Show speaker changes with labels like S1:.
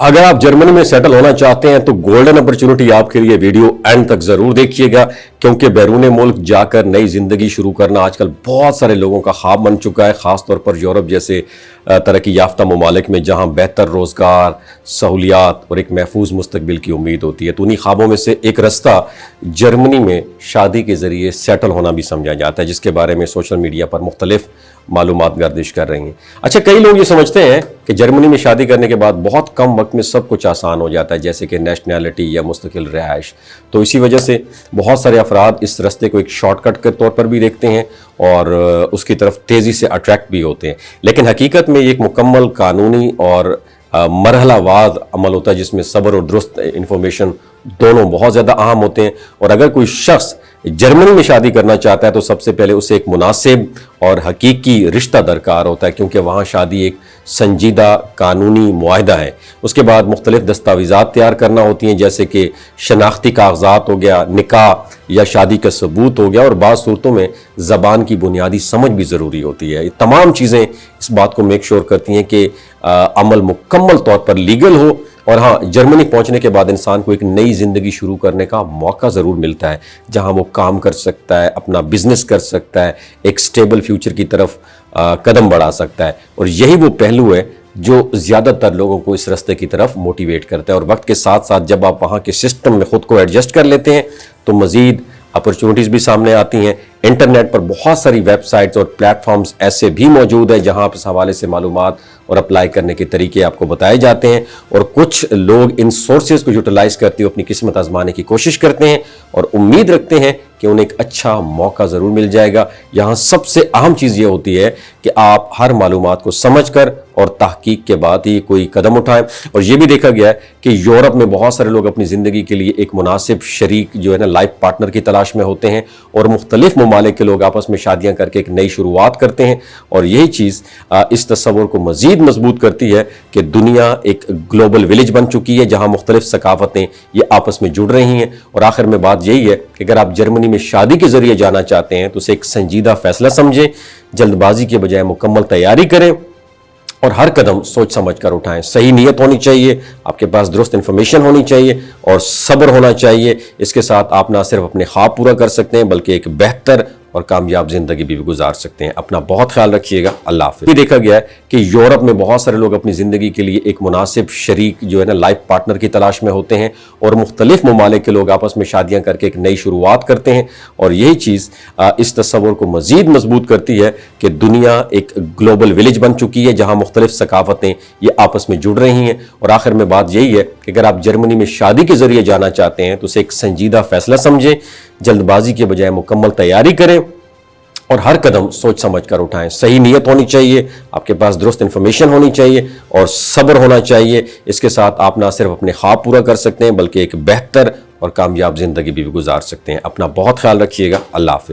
S1: अगर आप जर्मनी में सेटल होना चाहते हैं तो गोल्डन अपॉर्चुनिटी आपके लिए, वीडियो एंड तक जरूर देखिएगा, क्योंकि बैरून मुल्क जाकर नई जिंदगी शुरू करना आजकल बहुत सारे लोगों का ख्वाब बन चुका है, खासतौर पर यूरोप जैसे तरक्की याफ्ता ममालिक में, जहां बेहतर रोजगार, सहूलियात और एक महफूज मुस्तकबिल की उम्मीद होती है। तो उन्हीं ख्वाबों में से एक रास्ता जर्मनी में शादी के जरिए सेटल होना भी समझा जाता है, जिसके बारे में सोशल मीडिया पर मुख्तलिफ मालूमात गर्दिश कर रही हैं। अच्छा, कई लोग ये समझते हैं कि जर्मनी में शादी करने के बाद बहुत कम वक्त में सब कुछ आसान हो जाता है, जैसे कि नेशनैलिटी या मुस्तकिल रिहाइश। तो इसी वजह से बहुत सारे अफराद इस रास्ते को एक शॉर्टकट के तौर पर भी देखते हैं और उसकी तरफ तेज़ी से अट्रैक्ट भी होते हैं। लेकिन हकीकत में ये एक मुकम्मल कानूनी और मरहलावार अमल होता है, जिसमें सब्र और दुरुस्त इंफॉर्मेशन दोनों बहुत ज़्यादा अहम होते हैं। और अगर कोई शख्स जर्मनी में शादी करना चाहता है तो सबसे पहले उसे एक मुनासिब और हकीकी रिश्ता दरकार होता है, क्योंकि वहाँ शादी एक संजीदा कानूनी मुआहदा है। उसके बाद मुख्तलिफ दस्तावेज़ात तैयार करना होती हैं, जैसे कि शनाख्ती कागजात हो गया, निकाह या शादी का सबूत हो गया, और बाज़ सूरतों में ज़बान की बुनियादी समझ भी ज़रूरी होती है। ये तमाम चीज़ें इस बात को मेक श्योर करती हैं कि अमल मुकम्मल तौर पर लीगल हो। और हाँ, जर्मनी पहुंचने के बाद इंसान को एक नई ज़िंदगी शुरू करने का मौका ज़रूर मिलता है, जहां वो काम कर सकता है, अपना बिजनेस कर सकता है, एक स्टेबल फ्यूचर की तरफ कदम बढ़ा सकता है। और यही वो पहलू है जो ज़्यादातर लोगों को इस रास्ते की तरफ मोटिवेट करता है। और वक्त के साथ साथ जब आप वहाँ के सिस्टम में ख़ुद को एडजस्ट कर लेते हैं तो मज़ीद अपॉर्चुनिटीज़ भी सामने आती हैं। इंटरनेट पर बहुत सारी वेबसाइट्स और प्लेटफॉर्म्स ऐसे भी मौजूद हैं जहां आप इस हवाले से मालूमात और अप्लाई करने के तरीके आपको बताए जाते हैं, और कुछ लोग इन सोर्सेज को यूटिलाइज करते हुए अपनी किस्मत आजमाने की कोशिश करते हैं और उम्मीद रखते हैं कि उन्हें एक अच्छा मौका ज़रूर मिल जाएगा। यहाँ सबसे अहम चीज़ ये होती है कि आप हर मालूमात को समझ कर और तहकीक के बाद ही कोई कदम उठाएं। और ये भी देखा गया है कि यूरोप में बहुत सारे लोग अपनी ज़िंदगी के लिए एक मुनासिब शरीक जो है ना, लाइफ पार्टनर की तलाश में होते हैं, और मुख्तलिफ ममालिक के लोग आपस में शादियां करके एक नई शुरुआत करते हैं। और यही चीज़ इस तस्वुर को मज़ीद मजबूत करती है कि दुनिया एक ग्लोबल विलेज बन चुकी है, जहां मुख्तलिफ सकाफतें ये आपस में जुड़ रही हैं। और आखिर में बात यही है कि अगर आप जर्मनी में शादी के जरिए जाना चाहते हैं तो उसे एक संजीदा फैसला समझें, जल्दबाजी के बजाय मुकम्मल तैयारी करें और हर कदम सोच समझ कर उठाएं। सही नीयत होनी चाहिए, आपके पास दुरुस्त इंफॉर्मेशन होनी चाहिए और सब्र होना चाहिए। इसके साथ आप ना सिर्फ अपने ख्वाब पूरा कर सकते हैं बल्कि एक बेहतर और कामयाब जिंदगी भी गुजार सकते हैं। अपना बहुत ख्याल रखिएगा। अल्लाह हाफ़िज़। ये देखा गया है कि यूरोप में बहुत सारे लोग अपनी ज़िंदगी के लिए एक मुनासिब शरीक जो है ना, लाइफ पार्टनर की तलाश में होते हैं, और मुख्तलिफ ममालिक के लोग आपस में शादियां करके एक नई शुरुआत करते हैं। और यही चीज़ इस तस्वुर को मज़ीद मजबूत करती है कि दुनिया एक ग्लोबल विलेज बन चुकी है, जहाँ मुख्तलिफ सकाफतें ये आपस में जुड़ रही हैं। और आखिर में बात यही है कि अगर आप जर्मनी में शादी के जरिए जाना चाहते हैं तो उसे एक संजीदा फैसला समझें, जल्दबाजी के बजाय मुकम्मल तैयारी करें और हर कदम सोच समझ कर उठाएं। सही नीयत होनी चाहिए, आपके पास दुरुस्त इंफॉर्मेशन होनी चाहिए और सब्र होना चाहिए। इसके साथ आप ना सिर्फ अपने ख्वाब पूरा कर सकते हैं बल्कि एक बेहतर और कामयाब जिंदगी भी गुजार सकते हैं। अपना बहुत ख्याल रखिएगा। अल्लाह हाफ़िज़।